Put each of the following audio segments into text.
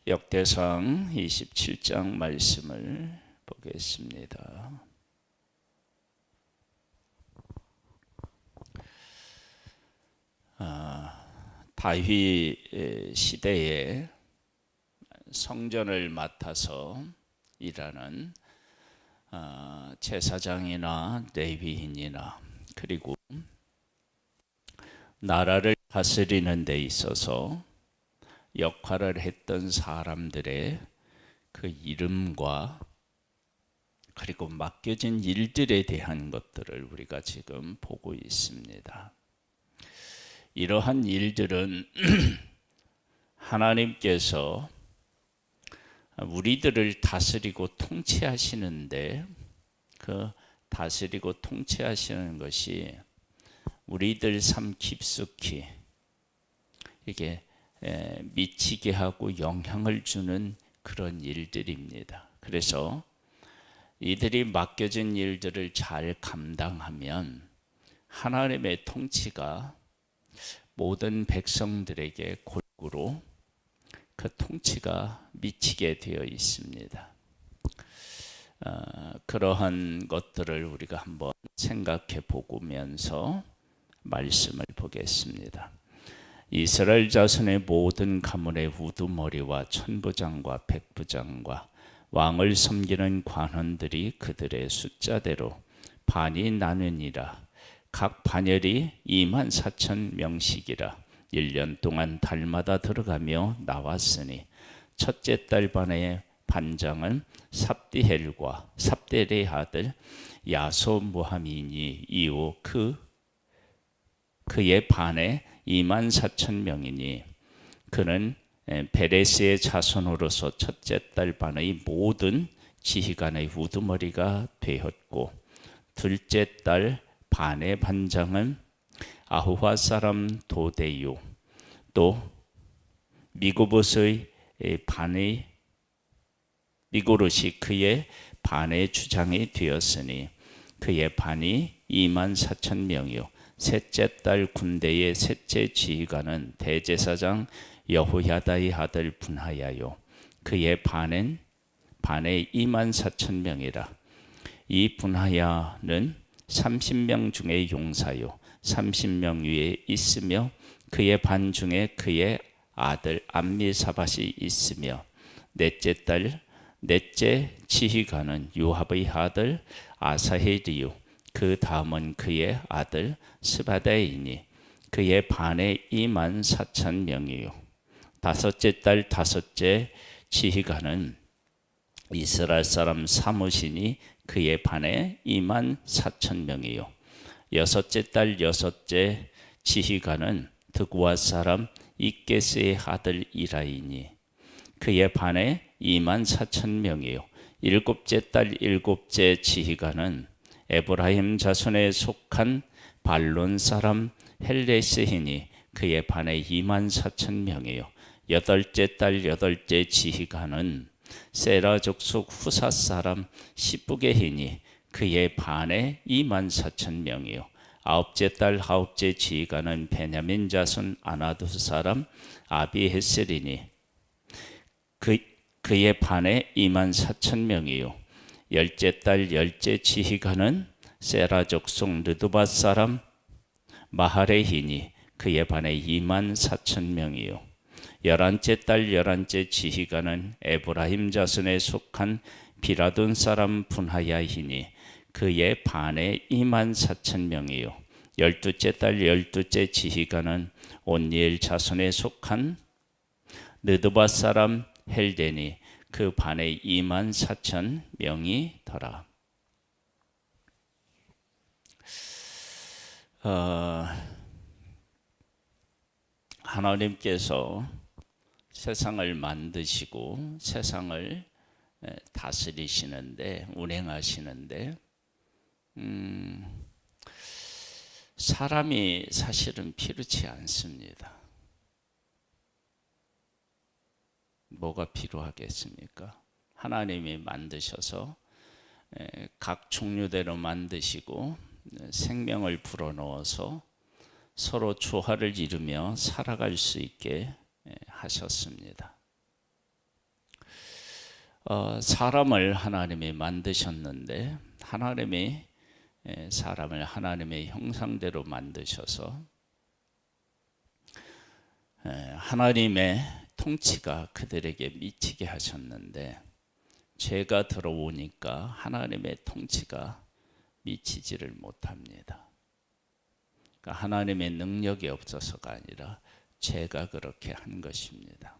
역대상 27장 말씀을 보겠습니다. 다윗 시대에 성전을 맡아서 일하는 제사장이나 레위인이나 그리고 나라를 다스리는 데 있어서 역할을 했던 사람들의 그 이름과 그리고 맡겨진 일들에 대한 것들을 우리가 지금 보고 있습니다. 이러한 일들은 하나님께서 우리들을 다스리고 통치하시는데 그 다스리고 통치하시는 것이 우리들 삶 깊숙이 이게 미치게 하고 영향을 주는 그런 일들입니다. 그래서 이들이 맡겨진 일들을 잘 감당하면 하나님의 통치가 모든 백성들에게 골고루 그 통치가 미치게 되어 있습니다. 그러한 것들을 우리가 한번 생각해 보면서 말씀을 보겠습니다. 이스라엘 자손의 모든 가문의 우두머리와 천부장과 백부장과 왕을 섬기는 관원들이 그들의 숫자대로 반이 나누니라. 각 반열이 24,000명씩이라 1년 동안 달마다 들어가며 나왔으니 첫째 달 반의 반장은 삽디헬의 아들 야소무함이니 이후 그의 반에 24,000명이니 그는 베레스의 자손으로서 첫째 달 반의 모든 지휘관의 우두머리가 되었고 둘째 달 반의 반장은 아후화 사람 도데요 또 미고봇의 반의 미고롯이 그의 반의 주장이 되었으니 그의 반이 24,000명이요 셋째 달 군대의 셋째 지휘관은 대제사장 여호야다의 아들 분하야요 그의 반에 24,000명이라 이 분하야는 30명 중에 용사요 30명 위에 있으며 그의 반 중에 그의 아들 암미사밧이 있으며 넷째 지휘관은 요압의 아들 아사헬이요 그 다음은 그의 아들 스바다이니 그의 반에 24,000명이요 다섯째 달 다섯째 지휘관은 이스라엘 사람 사무시니 그의 반에 24,000명이요 여섯째 달 여섯째 지휘관은 드구아 사람 이게스의 아들 이라이니 그의 반에 24,000명이요 일곱째 달 일곱째 지휘관은 에브라임 자손에 속한 발론 사람 헬레스히니 그의 반에 24,000명이요 여덟째 달 여덟째 지휘관은 세라 족속 후사 사람 시부게히니 그의 반에 24,000명이요 아홉째 달 아홉째 지휘관은 베냐민 자손 아나두 사람 아비헤셀이니 그의 반에 24,000명이요 열째 달 열째 지휘관은 세라 족속 르두밧 사람 마하레히니 그의 반에 24,000명이요 열한째 달 열한째 지휘관은 에브라임 자손에 속한 비라돈 사람 분하야히니 그의 반에 24,000명이요 열두째 달 열두째 지휘관은 온니엘 자손에 속한 느드밧 사람 헬데니 그 반에 24,000명이 더라. 하나님께서 세상을 만드시고 세상을 다스리시는데 운행하시는데 사람이 사실은 필요치 않습니다. 뭐가 필요하겠습니까? 하나님이 만드셔서 각 종류대로 만드시고 생명을 불어넣어서 서로 조화를 이루며 살아갈 수 있게 하셨습니다. 사람을 하나님이 만드셨는데 하나님이 사람을 하나님의 형상대로 만드셔서 하나님의 통치가 그들에게 미치게 하셨는데 죄가 들어오니까 하나님의 통치가 미치지를 못합니다. 그러니까 하나님의 능력이 없어서가 아니라 죄가 그렇게 한 것입니다.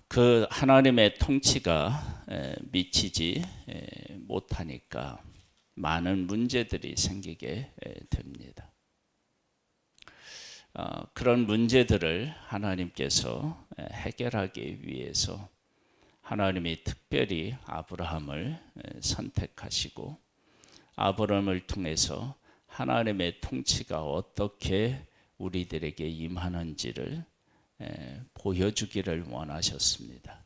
그 하나님의 통치가 미치지 못하니까 많은 문제들이 생기게 됩니다. 그런 문제들을 하나님께서 해결하기 위해서 하나님이 특별히 아브라함을 선택하시고 아브라함을 통해서 하나님의 통치가 어떻게 우리들에게 임하는지를 보여주기를 원하셨습니다.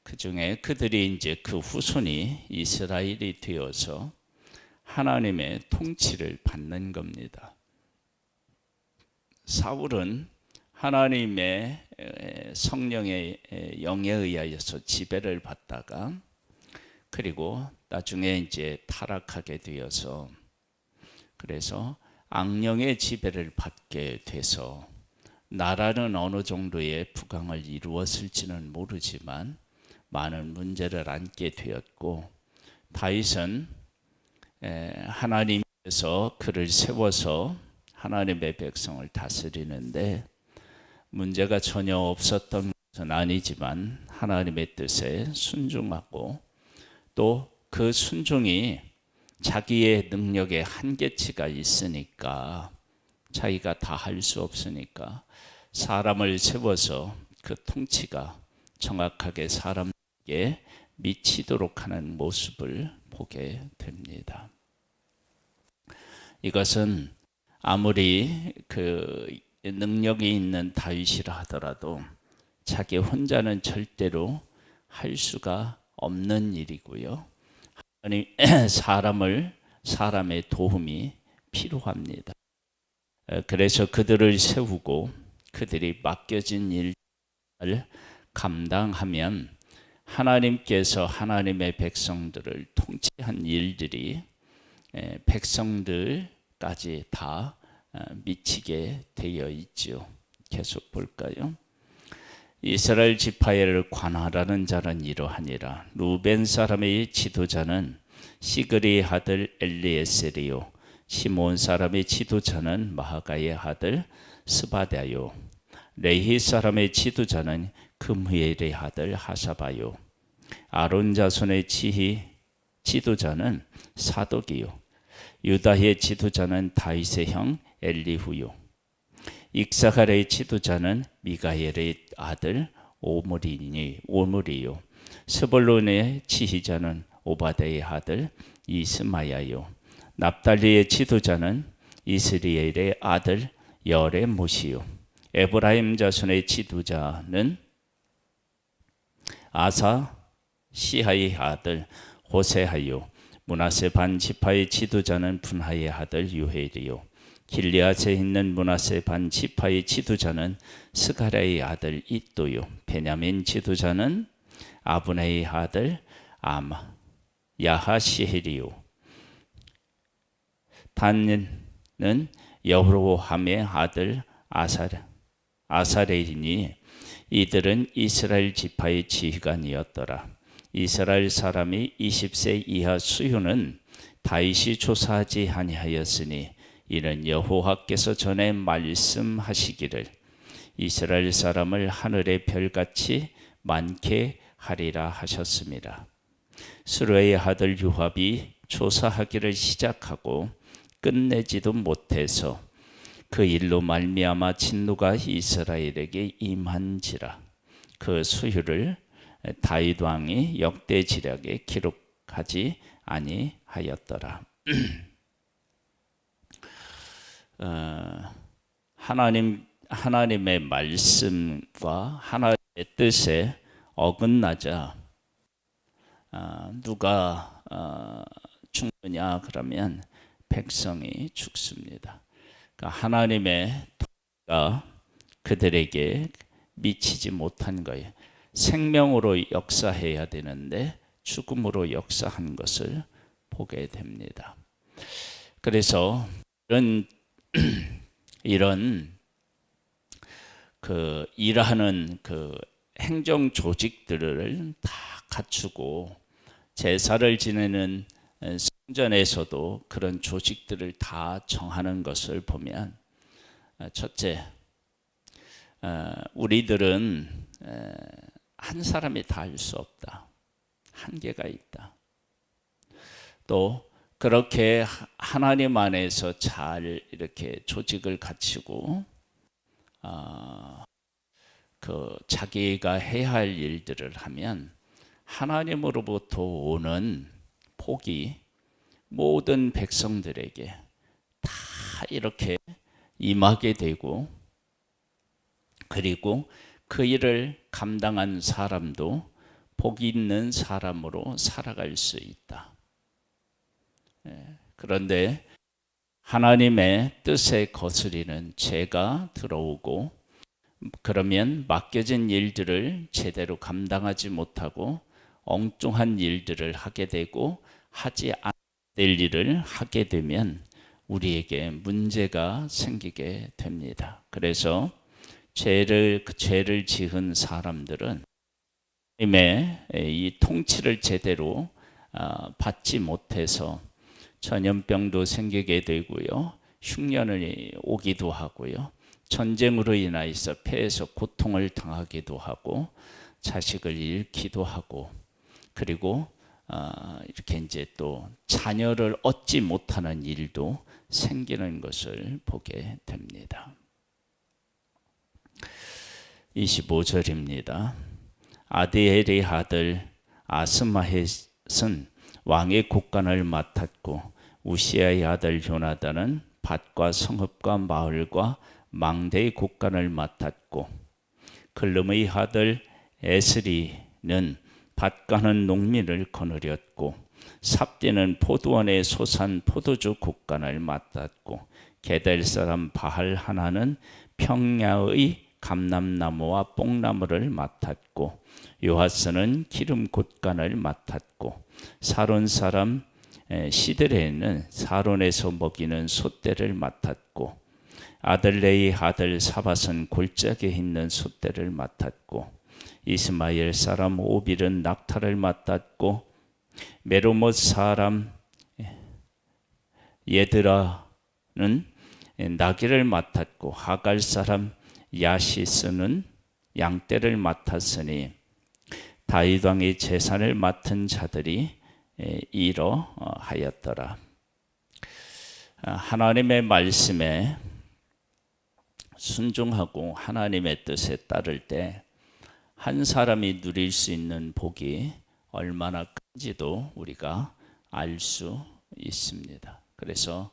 그 중에 그들이 이제 그 후손이 이스라엘이 되어서 하나님의 통치를 받는 겁니다. 사울은 하나님의 성령의 영에 의하여서 지배를 받다가 그리고 나중에 이제 타락하게 되어서 그래서 악령의 지배를 받게 돼서 나라는 어느 정도의 부강을 이루었을지는 모르지만 많은 문제를 안게 되었고 다윗은 하나님께서 그를 세워서 하나님의 백성을 다스리는데 문제가 전혀 없었던 것은 아니지만 하나님의 뜻에 순종하고 또 그 순종이 자기의 능력의 한계치가 있으니까 자기가 다 할 수 없으니까 사람을 세워서 그 통치가 정확하게 사람에게 미치도록 하는 모습을 보게 됩니다. 이것은 아무리 그 능력이 있는 다윗이라 하더라도 자기 혼자는 절대로 할 수가 없는 일이고요. 사람의 도움이 필요합니다. 그래서 그들을 세우고 그들이 맡겨진 일을 감당하면 하나님께서 하나님의 백성들을 통치한 일들이 백성들까지 다 미치게 되어 있죠. 계속 볼까요? 이스라엘 지파를 관할하는 자는 이러하니라. 루벤 사람의 지도자는 시그리의 아들 엘리에셀이요 시몬 사람의 지도자는 마하가의 아들 스바다요 레히 사람의 지도자는 금후엘의 아들 하사바요 아론 자손의 지도자는 사독이요 유다의 지도자는 다윗의 형 엘리후요 익사갈의 지도자는 미가엘의 아들 오므리요 스볼론의 지휘자는 오바데의 아들 이스마야요 납달리의 지도자는 이스리엘의 아들 여레못이요 에브라임 자손의 지도자는 아사 시하의 아들 호세하요 므낫세 반 지파의 지도자는 분하의 아들 유헬이요 길리앗에 있는 므낫세 반 지파의 지도자는 스가랴의 아들 이또요 베냐민 지도자는 아브네의 아들 야하시헬이요 단은 여호로함의 아들 아사렐이니 이들은 이스라엘 지파의 지휘관이었더라. 이스라엘 사람이 20세 이하 수요는 다윗이 조사하지 아니하였으니 이는 여호와께서 전에 말씀하시기를 이스라엘 사람을 하늘의 별같이 많게 하리라 하셨습니다. 수르의 아들 요압이 조사하기를 시작하고 끝내지도 못해서 그 일로 말미암아 진노가 이스라엘에게 임한지라. 그 수유를 다윗 왕이 역대지략에 기록하지 아니하였더라. 하나님의 말씀과 하나님의 뜻에 어긋나자 누가 죽느냐 그러면 백성이 죽습니다. 그러니까 하나님의 통치가 그들에게 미치지 못한 거예요. 생명으로 역사해야 되는데 죽음으로 역사한 것을 보게 됩니다. 그래서 이런 그 일하는 그 행정 조직들을 다 갖추고 제사를 지내는 성전에서도 그런 조직들을 다 정하는 것을 보면, 첫째, 우리들은 한 사람이 다 할 수 없다. 한계가 있다. 또 그렇게 하나님 안에서 잘 이렇게 조직을 갖추고 그 자기가 해야 할 일들을 하면 하나님으로부터 오는 복이 모든 백성들에게 다 이렇게 임하게 되고, 그리고 그 일을 감당한 사람도 복 있는 사람으로 살아갈 수 있다. 그런데 하나님의 뜻에 거스리는 죄가 들어오고, 그러면 맡겨진 일들을 제대로 감당하지 못하고 엉뚱한 일들을 하게 되고, 하지 않을 일을 하게 되면 우리에게 문제가 생기게 됩니다. 그래서 죄를 지은 사람들은 하나님의 이 통치를 제대로 받지 못해서 전염병도 생기게 되고요, 흉년이 오기도 하고요, 전쟁으로 인하여서 폐에서 고통을 당하기도 하고, 자식을 잃기도 하고, 그리고 이렇게 이제 또 자녀를 얻지 못하는 일도 생기는 것을 보게 됩니다. 25절입니다. 아디엘의 아들 아스마헷은 왕의 국관을 맡았고, 우시아의 아들 요나단은 밭과 성읍과 마을과 망대의 국관을 맡았고, 글름의 아들 에스리는 밭가는 농민을 거느렸고, 삽디는 포도원의 소산 포도주 국관을 맡았고, 게델 사람 바할 하나는 평야의 감람나무와 뽕나무를 맡았고, 요하스는 기름 곶간을 맡았고, 사론 사람 시드레는 사론에서 먹이는 솥대를 맡았고, 아들레의 아들 사밧은 골짜기에 있는 솥대를 맡았고, 이스마엘 사람 오빌은 낙타를 맡았고, 메로못 사람 예드라는 나귀를 맡았고, 하갈 사람 야시스는 양떼를 맡았으니, 다윗 왕의 재산을 맡은 자들이 이러하였더라. 하나님의 말씀에 순종하고 하나님의 뜻에 따를 때 한 사람이 누릴 수 있는 복이 얼마나 큰지도 우리가 알 수 있습니다. 그래서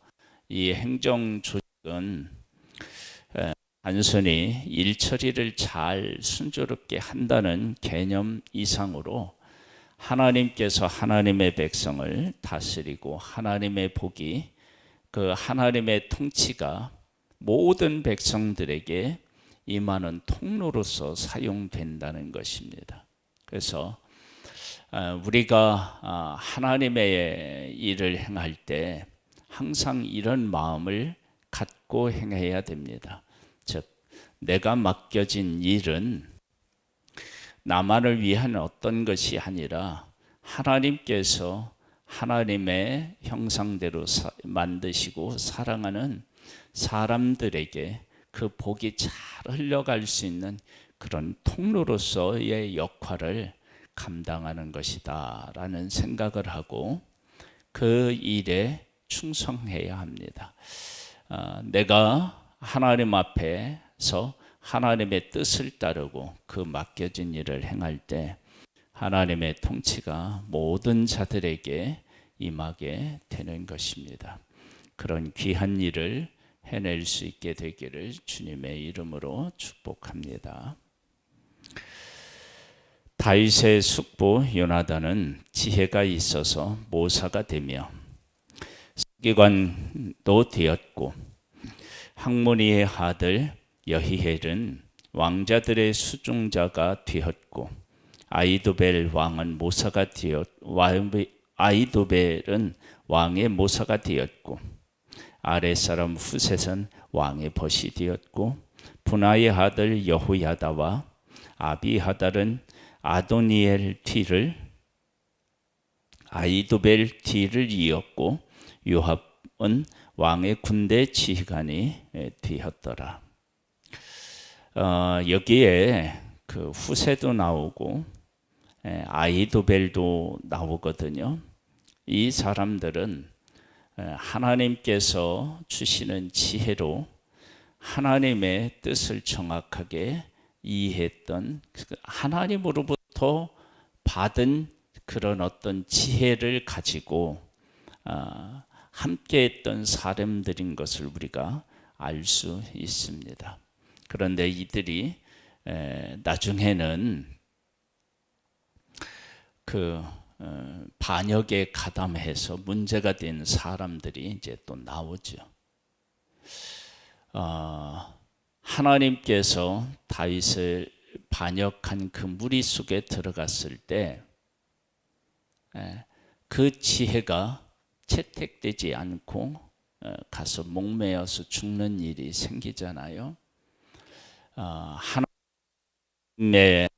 이 행정 조직은 단순히 일 처리를 잘 순조롭게 한다는 개념 이상으로 하나님께서 하나님의 백성을 다스리고 하나님의 복이, 그 하나님의 통치가 모든 백성들에게 임하는 통로로서 사용된다는 것입니다. 그래서 우리가 하나님의 일을 행할 때 항상 이런 마음을 갖고 행해야 됩니다. 즉, 내가 맡겨진 일은 나만을 위한 어떤 것이 아니라 하나님께서 하나님의 형상대로 만드시고 사랑하는 사람들에게 그 복이 잘 흘러갈 수 있는 그런 통로로서의 역할을 감당하는 것이다 라는 생각을 하고 그 일에 충성해야 합니다. 내가 하나님 앞에서 하나님의 뜻을 따르고 그 맡겨진 일을 행할 때 하나님의 통치가 모든 자들에게 임하게 되는 것입니다. 그런 귀한 일을 해낼 수 있게 되기를 주님의 이름으로 축복합니다. 다윗의 숙부 요나단은 지혜가 있어서 모사가 되며 서기관도 되었고, 학문이의 아들 여히엘은 왕자들의 수종자가 되었고, 아이도벨 왕은 모사가 아이도벨은 왕의 모사가 되었고 아랫사람 후셋은 왕의 벗이 되었고 분하의 아들 여호야다와 아비하달은 아도니엘 뒤를 아이도벨 뒤를 이었고 요압은 왕의 군대 지휘관이 되었더라. 여기에 그 후세도 나오고 아이도벨도 나오거든요. 이 사람들은 하나님께서 주시는 지혜로 하나님의 뜻을 정확하게 이해했던 하나님으로부터 받은 그런 어떤 지혜를 가지고 함께했던 사람들인 것을 우리가 알 수 있습니다. 그런데 이들이 나중에는 그 반역에 가담해서 문제가 된 사람들이 이제 또 나오죠. 하나님께서 다윗을 반역한 그 무리 속에 들어갔을 때 그 지혜가 채택되지 않고 가서 목매어서 죽는 일이 생기잖아요. 하나님의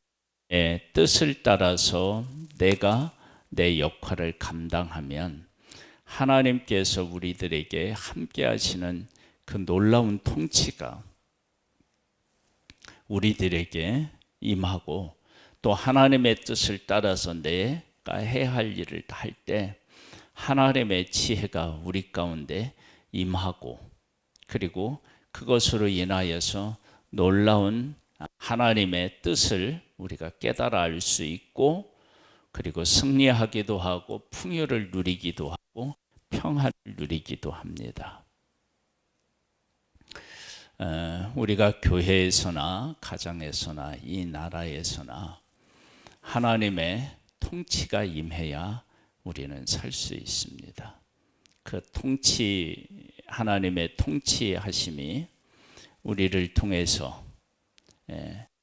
뜻을 따라서 내가 내 역할을 감당하면 하나님께서 우리들에게 함께 하시는 그 놀라운 통치가 우리들에게 임하고 또 하나님의 뜻을 따라서 내가 해야 할 일을 할 때 하나님의 지혜가 우리 가운데 임하고 그리고 그것으로 인하여서 놀라운 하나님의 뜻을 우리가 깨달아 알 수 있고 그리고 승리하기도 하고 풍요를 누리기도 하고 평안을 누리기도 합니다. 우리가 교회에서나 가정에서나 이 나라에서나 하나님의 통치가 임해야 우리는 살 수 있습니다. 그 통치, 하나님의 통치하심이 우리를 통해서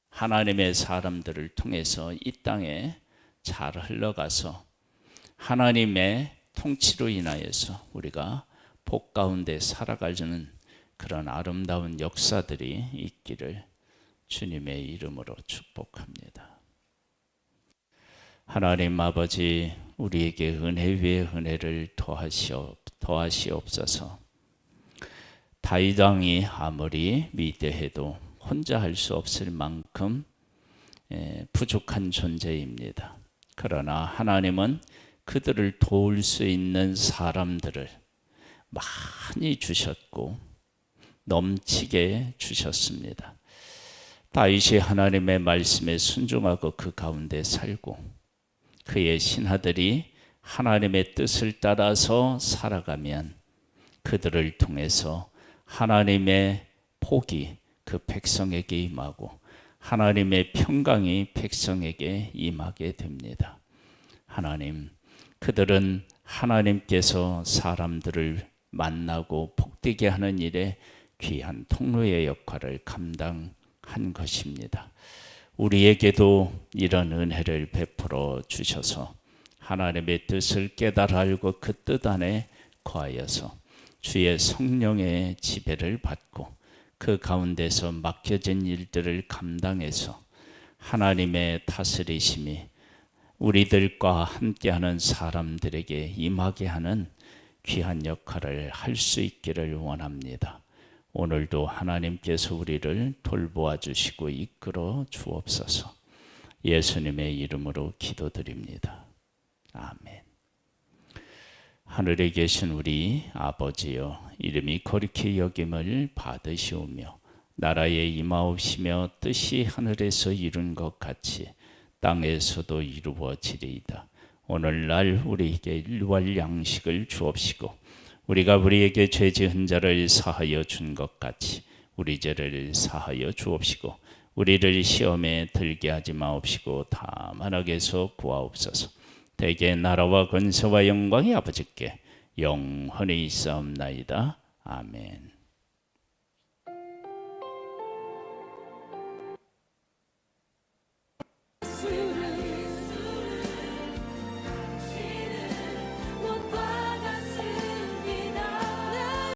하나님의 사람들을 통해서 이 땅에 잘 흘러가서 하나님의 통치로 인하여서 우리가 복 가운데 살아가는 그런 아름다운 역사들이 있기를 주님의 이름으로 축복합니다. 하나님 아버지, 우리에게 은혜 위에 은혜를 더하시옵소서. 다윗 왕이 아무리 위대해도 혼자 할 수 없을 만큼 부족한 존재입니다. 그러나 하나님은 그들을 도울 수 있는 사람들을 많이 주셨고 넘치게 주셨습니다. 다윗이 하나님의 말씀에 순종하고 그 가운데 살고 그의 신하들이 하나님의 뜻을 따라서 살아가면 그들을 통해서 하나님의 복이 그 백성에게 임하고 하나님의 평강이 백성에게 임하게 됩니다. 하나님, 그들은 하나님께서 사람들을 만나고 복되게 하는 일에 귀한 통로의 역할을 감당한 것입니다. 우리에게도 이런 은혜를 베풀어 주셔서 하나님의 뜻을 깨달아 알고 그 뜻 안에 거하여서 주의 성령의 지배를 받고 그 가운데서 맡겨진 일들을 감당해서 하나님의 다스리심이 우리들과 함께하는 사람들에게 임하게 하는 귀한 역할을 할 수 있기를 원합니다. 오늘도 하나님께서 우리를 돌보아 주시고 이끌어 주옵소서. 예수님의 이름으로 기도드립니다. 아멘. 하늘에 계신 우리 아버지여, 이름이 거룩히 여김을 받으시오며 나라에 임하옵시며 뜻이 하늘에서 이룬 것 같이 땅에서도 이루어지리이다. 오늘날 우리에게 일용할 양식을 주옵시고 우리가 우리에게 죄 지은 자를 사하여 준 것 같이 우리 죄를 사하여 주옵시고 우리를 시험에 들게 하지 마옵시고 다만 악에서 구하옵소서. 대개 나라와 권세와 영광이 아버지께 영원히 있사옵나이다. 아멘.